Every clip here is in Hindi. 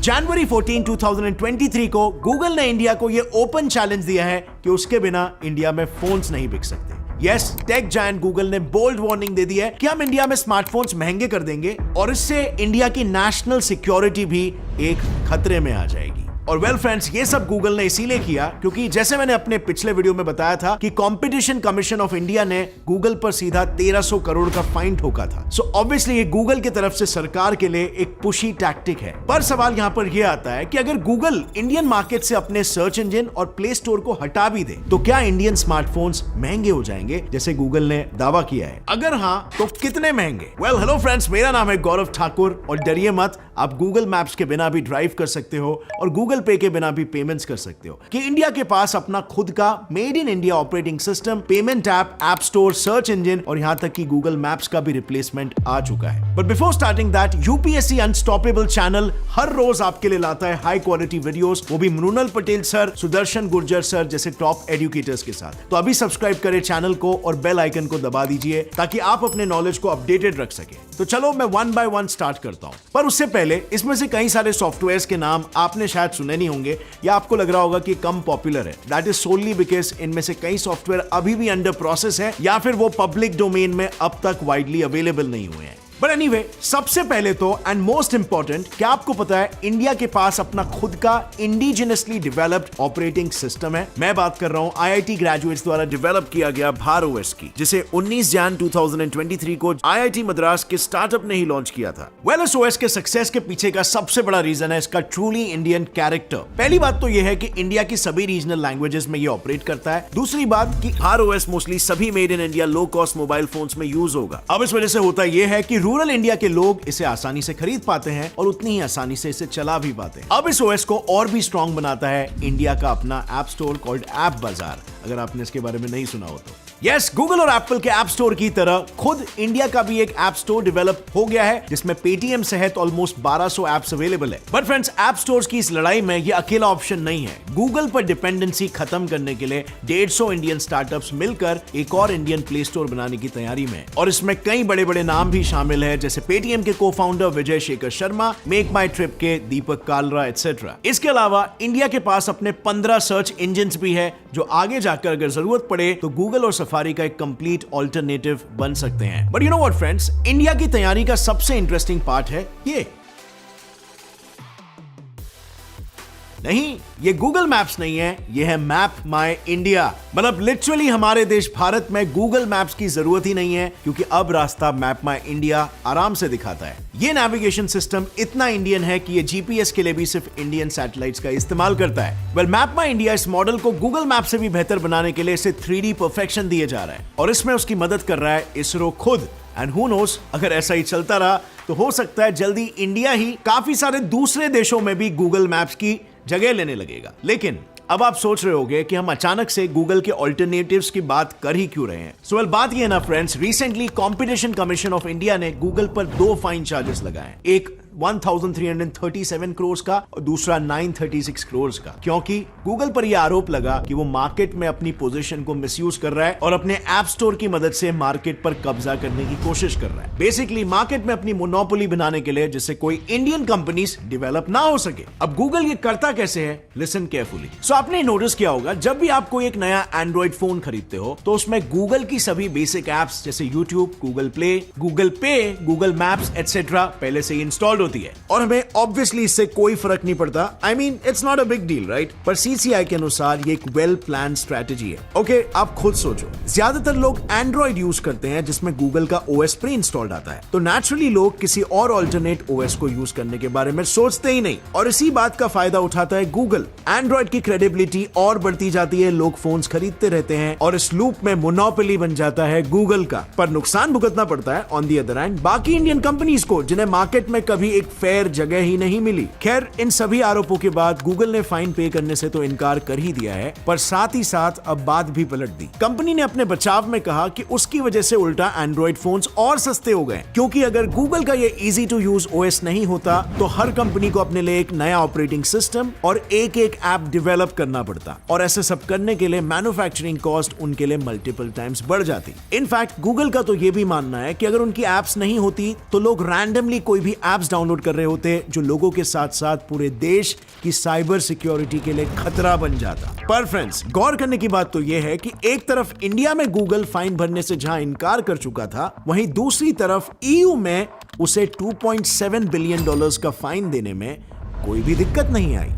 जनवरी 14, 2023 को गूगल ने इंडिया को यह ओपन चैलेंज दिया है कि उसके बिना इंडिया में फोन्स नहीं बिक सकते। यस, टेक जायंट गूगल ने बोल्ड वार्निंग दे दी है कि हम इंडिया में स्मार्टफोन्स महंगे कर देंगे और इससे इंडिया की नेशनल सिक्योरिटी भी एक खतरे में आ जाएगी। और वेल फ्रेंड्स, ये सब गूगल ने इसीलिए किया क्योंकि जैसे मैंने अपने पिछले वीडियो में बताया था कि कंपटीशन कमीशन ऑफ इंडिया ने गूगल पर सीधा 1300 करोड़ का फाइन ठोका था। सो ऑब्वियसली ये गूगल की तरफ से सरकार के लिए एक पुशी टैक्टिक है। पर सवाल यहां पर यह आता है कि अगर गूगल इंडियन मार्केट से अपने सर्च इंजन और प्ले स्टोर को हटा भी दे तो क्या इंडियन स्मार्टफोन्स महंगे हो जाएंगे जैसे गूगल ने दावा किया है? अगर हाँ तो कितने महंगे? वेल हेलो फ्रेंड्स, मेरा नाम है गौरव ठाकुर और डरिए मत, आप गूगल मैप्स के बिना भी ड्राइव कर सकते हो और गूगल पे के बिना भी पेमेंट्स कर सकते हो कि इंडिया के पास अपना खुद का made in India operating system, payment app store, search engine और यहां तक कि गूगल मैप्स का भी रिप्लेसमेंट आ चुका है। But before starting that, UPSC unstoppable channel हर रोज आपके लिए लाता है हाई क्वालिटी वीडियोस, वो भी मृणाल पटेल सर, सुदर्शन गुर्जर सर जैसे टॉप एजुकेटर्स के साथ। तो अभी सब्सक्राइब करें चैनल को और बेल आइकन को दबा दीजिए ताकि आप अपने नॉलेज को अपडेटेड रख सके। तो चलो मैं वन बाय वन स्टार्ट करता हूं, पर उससे पहले इसमें से कई सारे सॉफ्टवेयर्स के नाम आपने शायद सुने नहीं होंगे या आपको लग रहा होगा कि कम पॉपुलर है। दैट इज सोनली बिकॉज इनमें से कई सॉफ्टवेयर अभी भी अंडर प्रोसेस है या फिर वो पब्लिक डोमेन में अब तक वाइडली अवेलेबल नहीं हुए हैं। बट एनीवे, सबसे पहले तो एंड मोस्ट इंपॉर्टेंट, क्या आपको पता है इंडिया के पास अपना खुद का इंडिजिनसली डेवलप्ड ऑपरेटिंग सिस्टम है? मैं बात कर रहा हूं आईआईटी ग्रेजुएट्स द्वारा डेवलप किया गया भार ओएस की, जिसे 19 जन 2023 को आईआईटी मद्रास के स्टार्टअप ने ही लॉन्च किया था। वेल, इस ओएस के सक्सेस के पीछे का सबसे बड़ा रीजन है इसका ट्रूली इंडियन कैरेक्टर। पहली बात तो यह है कि इंडिया की सभी रीजनल लैंग्वेजेस में ये ऑपरेट करता है। दूसरी बात कि भार ओएस मोस्टली सभी made in India low cost mobile phones में यूज होगा। अब इस वजह से होता यह है कि रूरल इंडिया के लोग इसे आसानी से खरीद पाते हैं और उतनी ही आसानी से इसे चला भी पाते हैं। अब इस ओएस को और भी स्ट्रॉन्ग बनाता है इंडिया का अपना ऐप स्टोर कॉल्ड ऐप बाजार, अगर आपने इसके बारे में नहीं सुना हो तो। यस, गूगल और एप्पल के ऐप स्टोर की तरह खुद इंडिया का भी एक ऐप स्टोर डेवलप हो गया है जिसमें पेटीएम सहित ऑलमोस्ट 1200 ऐप्स अवेलेबल है। बट फ्रेंड्स, ऐप स्टोर्स की इस लड़ाई में ये अकेला ऑप्शन नहीं है। गूगल पर डिपेंडेंसी खत्म करने के लिए 150 इंडियन स्टार्टअप्स मिलकर एक और इंडियन प्ले स्टोर बनाने की तैयारी में, और इसमें कई बड़े बड़े नाम भी शामिल है जैसे पेटीएम के को-फाउंडर विजय शेखर शर्मा, मेक माई ट्रिप के दीपक कालरा एटसेट्रा। इसके अलावा इंडिया के पास अपने 15 सर्च इंजन भी है जो आगे जाकर अगर जरूरत पड़े तो गूगल और सफारी का एक कंप्लीट ऑल्टरनेटिव बन सकते हैं। But you know what friends, India की तैयारी का सबसे इंटरेस्टिंग पार्ट है ये नहीं, ये गूगल मैप्स नहीं है, ये है मैप माई इंडिया। मतलब लिटरली हमारे देश भारत में गूगल मैप्स की जरूरत ही नहीं है क्योंकि अब रास्ता मैप माई इंडिया आराम से दिखाता है। ये नेविगेशन सिस्टम इतना इंडियन है कि ये जीपीएस के लिए भी सिर्फ इंडियन सैटेलाइट्स का इस्तेमाल करता है। वेल, मैप माई इंडिया इस मॉडल को गूगल मैप से भी बेहतर बनाने के लिए इसे 3D परफेक्शन दिए जा रहा है और इसमें उसकी मदद कर रहा है इसरो खुद। एंड हु नोस, अगर ऐसा ही चलता रहा तो हो सकता है जल्दी इंडिया ही काफी सारे दूसरे देशों में भी गूगल मैप्स की जगह लेने लगेगा। लेकिन अब आप सोच रहे होंगे कि हम अचानक से गूगल के ऑल्टरनेटिव्स की बात कर ही क्यों रहे हैं। सो वेल, बात ये है ना friends, recently competition commission of India ने गूगल पर 2 फाइन चार्जेस लगाए, एक 1337 करोड़ का और दूसरा 936 करोड़ का, क्योंकि गूगल पर यह आरोप लगा कि वो मार्केट में अपनी पोजीशन को मिसयूज कर रहा है और अपने ऐप स्टोर की मदद से मार्केट पर कब्जा करने की कोशिश कर रहा है। बेसिकली मार्केट में अपनी मोनोपोली बनाने के लिए जिससे कोई इंडियन कंपनीज डेवलप ना हो सके। अब गूगल ये करता कैसे है, लिसन केयरफुली। सो आपने नोटिस किया होगा जब भी आप कोई एक नया एंड्रॉइड फोन खरीदते हो तो उसमें गूगल की सभी बेसिक एप्स जैसे यूट्यूब, गूगल प्ले, गूगल पे, गूगल मैप्स एटसेट्रा पहले से ही इंस्टॉल्ड होती है और हमें ऑब्वियसली इससे कोई फर्क नहीं पड़ता। I mean it's not a big deal, right? पर सीसीआई के अनुसार ये एक वेल प्लान स्ट्रेटेजी है। ओके, आप खुद सोचो, ज्यादातर लोग एंड्रॉइड यूज करते हैं जिसमें गूगल का ओएस प्री इंस्टॉल्ड आता है, तो नेचुरली लोग किसी और अल्टरनेट ओएस को यूज करने के बारे में सोचते ही नहीं और इसी बात का फायदा उठाता है गूगल। एंड्रॉइड की क्रेडिबिलिटी और बढ़ती जाती है, लोग फोन्स खरीदते रहते हैं और इस लूप में मोनोपोली बन जाता है गूगल का। पर नुकसान भुगतना पड़ता है ऑन दी अदर हैंड बाकी इंडियन कंपनीज को जिन्हें मार्केट में कभी एक फेयर जगह ही नहीं मिली। खैर, इन सभी आरोपों के बाद गूगल ने फाइन पे करने से तो इनकार कर ही दिया है, पर साथ ही साथ अब बात भी पलट दी। कंपनी ने अपने बचाव में कहा कि उसकी वजह से उल्टा एंड्रॉइड फोन्स और सस्ते हो गए, क्योंकि अगर गूगल का ये इजी टू यूज ओएस नहीं होता तो हर कंपनी को अपने लिए एक नया ऑपरेटिंग सिस्टम और एक ऐप डेवलप करना पड़ता और ऐसे सब करने के लिए मैन्युफैक्चरिंग कॉस्ट उनके लिए मल्टीपल टाइम्स बढ़ जाती। इनफैक्ट गूगल का तो ये भी मानना है कि अगर उनकी एप्स नहीं होती तो लोग रैंडमली कोई भी एप्स डाउनलोड डाउनलोड कर रहे होते जो लोगों के साथ साथ पूरे देश की साइबर सिक्योरिटी के लिए खतरा बन जाता। पर फ्रेंड्स, गौर करने की बात तो यह है कि एक तरफ इंडिया में गूगल फाइन भरने से जहां इनकार कर चुका था, वहीं दूसरी तरफ ईयू में उसे $2.7 बिलियन का फाइन देने में कोई भी दिक्कत नहीं आई।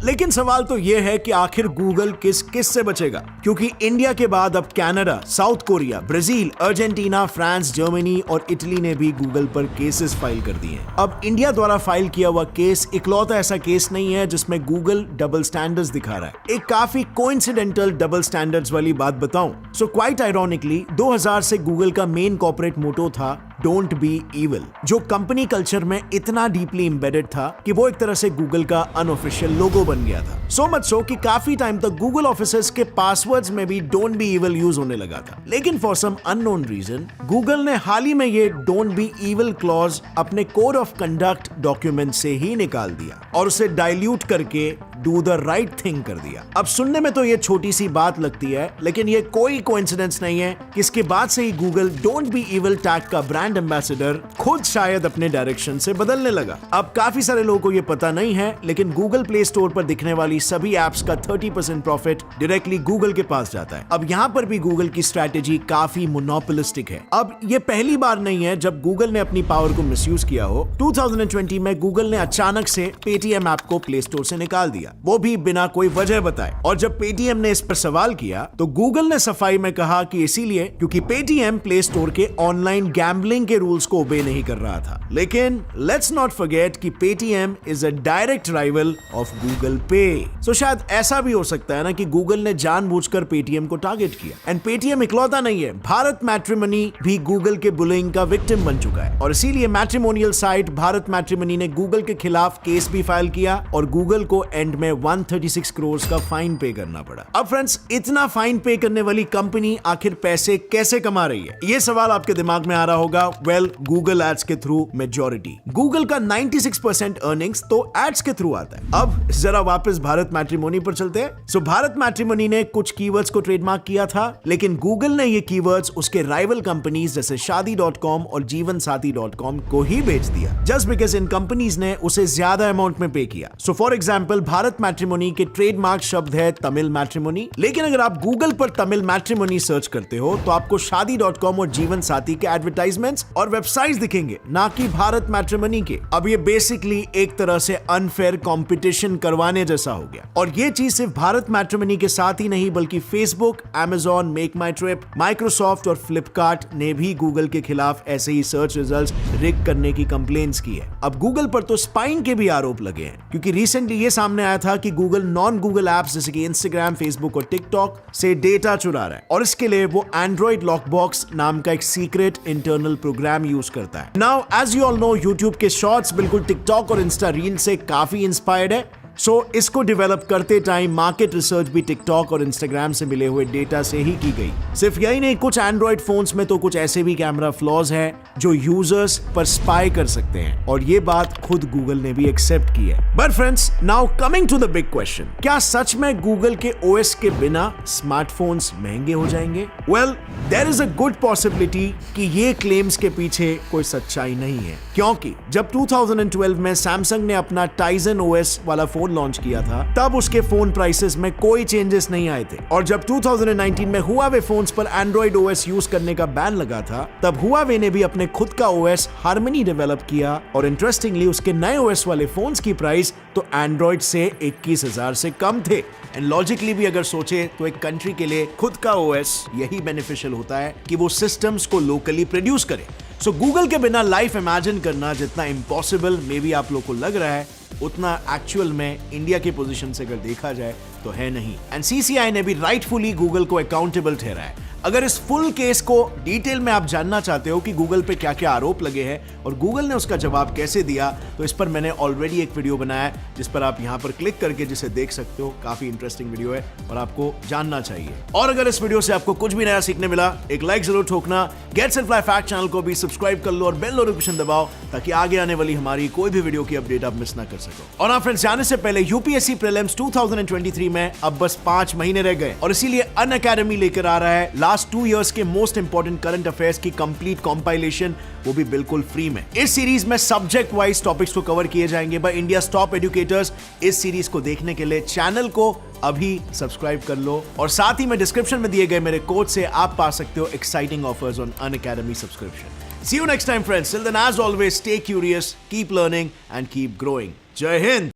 लेकिन सवाल तो यह है कि आखिर गूगल किस से बचेगा, क्योंकि इंडिया के बाद अब Canada, south Korea, Brazil, Argentina, France, Germany और इटली ने भी गूगल पर केसेस फाइल कर दिए हैं। अब इंडिया द्वारा फाइल किया हुआ केस इकलौता ऐसा केस नहीं है जिसमें गूगल डबल स्टैंडर्ड्स दिखा रहा है। एक काफी कोइंसिडेंटल डबल स्टैंडर्ड्स वाली बात बताऊं, सो क्वाइट आयरॉनिकली 2000 से गूगल का मेन कॉर्पोरेट मोटो था डोंट बी इविल, जो कंपनी कल्चर में इतना डीपली एम्बेडेड था कि वो एक तरह से गूगल का अनऑफिशियल लोगो बन गया था। सो मच सो कि काफी टाइम तक गूगल ऑफिसेस के पासवर्ड्स में भी डोंट बी इविल यूज होने लगा था। लेकिन for some unknown reason Google ने हाल ही में ये डोंट बी इविल क्लॉज अपने कोड ऑफ कंडक्ट डॉक्यूमेंट से ही निकाल दिया और उसे डाइल्यूट करके डू द राइट थिंग कर दिया। अब सुनने में तो ये छोटी सी बात लगती है, लेकिन ये कोई कोइंसिडेंस नहीं है कि इसके बाद से ही Google don't be evil tag का ब्रांड एम्बेसडर खुद शायद अपने डायरेक्शन से बदलने लगा। अब काफी सारे लोगों को ये पता नहीं है, लेकिन गूगल प्ले स्टोर पर दिखने वाली सभी एप्स का 30% प्रॉफिट डायरेक्टली गूगल के पास जाता है। अब यहाँ पर भी गूगल की स्ट्रैटेजी काफी मोनोपोलिस्टिक है। अब ये पहली बार नहीं है जब गूगल ने अपनी पावर को मिसयूज किया हो। 2020 में गूगल ने अचानक से पेटीएम ऐप को प्ले स्टोर से निकाल दिया, वो भी बिना कोई वजह बताए। और जब पेटीएम ने इस पर सवाल किया तो गूगल ने सफाई में कहा कि इसीलिए क्योंकि पेटीएम प्ले स्टोर के ऑनलाइन गैम्बलिंग के रूल्स को ओबे नहीं कर रहा था। लेकिन लेट्स नॉट फॉरगेट कि Paytm is a direct rival of Google पे। सो शायद ऐसा भी हो सकता है ना कि गूगल ने जानबूझकर पेटीएम को टारगेट किया। एंड पेटीएम इकलौता नहीं है, भारत मैट्रिमनी भी गूगल के बुलिंग का विक्टिम बन चुका है और इसीलिए मैट्रिमोनियल साइट भारत मैट्रिमनी ने गूगल के खिलाफ केस भी फाइल किया और गूगल को एंड में 136 करोड़ का फाइन पे करना पड़ा। अब फ्रेंड्स, इतना फाइन पे करने वाली कंपनी आखिर पैसे कैसे कमा रही है? ये सवाल आपके दिमाग में आ रहा होगा। गूगल एड्स के थ्रू मेजॉरिटी। गूगल का 96% अर्निंग्स तो एड्स के थ्रू आता है। अब जरा वापस भारत मैट्रिमोनी पर चलते हैं। सो भारत मैट्रिमोनी ने कुछ कीवर्ड्स को ट्रेडमार्क किया था, लेकिन गूगल ने ये कीवर्ड्स उसके राइवल कंपनीज जैसे शादी.com और जीवनसाथी.com को ही बेच दिया, जस्ट बिकॉज इन कंपनीज ने उसे ज्यादा अमाउंट में पे किया। So for example, Bharat matrimony के ट्रेडमार्क शब्द है तमिल मैट्रिमोनी, लेकिन अगर आप गूगल पर तमिल मैट्रिमोनी सर्च करते हो तो आपको शादी.com और जीवन साथी के एडवर्टाइजमेंट्स और वेबसाइट्स दिखेंगे, ना कि भारत मैट्रिमोनी के। अब ये बेसिकली एक तरह से अनफेयर कंपटीशन करवाने जैसा हो गया। और ये चीज सिर्फ भारत मैट्रिमोनी के साथ ही नहीं, बल्कि फेसबुक, Amazon, मेक माई ट्रिप, माइक्रोसॉफ्ट और फ्लिपकार्ट ने भी गूगल के खिलाफ ऐसे ही सर्च रिजल्ट्स रिग करने की कंप्लेंट्स की है। अब गूगल पर तो स्पाइंग के भी आरोप लगे हैं, क्योंकि रिसेंटली ये सामने आया था कि गूगल नॉन गूगल एप्स जैसे कि इंस्टाग्राम, फेसबुक और टिकटॉक से डेटा चुरा रहा है और इसके लिए वो एंड्रॉइड लॉकबॉक्स नाम का एक सीक्रेट इंटरनल प्रोग्राम यूज करता है। Now as you all know, YouTube के शॉर्ट्स बिल्कुल टिकटॉक और इंस्टा रील से काफी इंस्पायर्ड है। सो इसको डेवलप करते टाइम मार्केट रिसर्च भी टिकटॉक और इंस्टाग्राम से मिले हुए डेटा से ही की गई। सिर्फ यही नहीं, कुछ एंड्रॉइड फोन्स में तो कुछ ऐसे भी कैमरा फ्लॉज हैं जो यूजर्स पर स्पाई कर सकते हैं और ये बात खुद गूगल ने भी एक्सेप्ट की है। But friends, now coming to the big question, क्या सच में गूगल के ओएस के बिना स्मार्टफोन्स महंगे हो जाएंगे? Well, there is a good possibility कि ये क्लेम्स के पीछे कोई सच्चाई नहीं है, क्योंकि जब 2012 में सैमसंग ने अपना टाइजन ओएस वाला फोन लॉन्च किया था, तब उसके फोन प्राइसेस में कोई चेंजेस नहीं आए थे। और जब 2019 में हुआवे फोन्स पर एंड्रॉइड ओएस यूज करने का बैन लगा था, तब हुआवे ने भी अपने खुद का ओएस हार्मनी डेवलप किया और इंटरेस्टिंगली उसके नए ओएस वाले फोन्स की प्राइस तो एंड्रॉइड से 21,000 से कम थे। एंड लॉजिकली भी अगर सोचे तो एक कंट्री के लिए खुद का ओएस यही बेनिफिशियल होता है कि वो सिस्टम्स को लोकली प्रोड्यूस करे। सो गूगल के बिना लाइफ इमेजिन करना जितना इम्पॉसिबल मे बी आप लोग को लग रहा है, उतना एक्चुअल में इंडिया की पोजीशन से अगर देखा जाए तो है नहीं। एंड सीसीआई ने भी राइटफुली गूगल को अकाउंटेबल ठहराया। अगर इस फुल केस को डिटेल में आप जानना चाहते हो कि गूगल पे क्या क्या आरोप लगे हैं और गूगल ने उसका जवाब कैसे दिया, तो इस पर मैंने ऑलरेडी एक वीडियो बनाया है जिस पर आप यहां पर क्लिक करके जिसे देख सकते हो। काफी इंटरेस्टिंग वीडियो है और आपको जानना चाहिए। और अगर इस वीडियो से आपको कुछ भी नया सीखने मिला, एक लाइक जरूर ठोकना। Gets and fly fact channel को भी सब्सक्राइब कर लो और बेल नोटिफिकेशन दबाओ ताकि आगे आने वाली हमारी कोई भी वीडियो की अपडेट आप मिस ना कर सको। और फ्रेंड्स, जाने से पहले यूपीएससी प्रीलिम्स 2023 में अब बस 5 महीने रह गए और इसीलिए अनअकैडमी लेकर आ रहा है लास्ट लास्ट 2 इयर्स के मोस्ट इंपॉर्टेंट करंट अफेयर्स की कंप्लीट कॉम्पाइलेशन, वो भी बिल्कुल फ्री में। इस सीरीज में सब्जेक्ट वाइज टॉपिक्स को कवर किए जाएंगे बाय इंडियाज टॉप एजुकेटर्स। इस सीरीज को देखने के लिए चैनल को अभी सब्सक्राइब कर लो और साथ ही में डिस्क्रिप्शन में दिए गए मेरे कोड से आप पा सकते हो exciting offers on Unacademy subscription. See you next time, friends. Till then, as always, stay curious, keep learning, and keep growing. Jai Hind!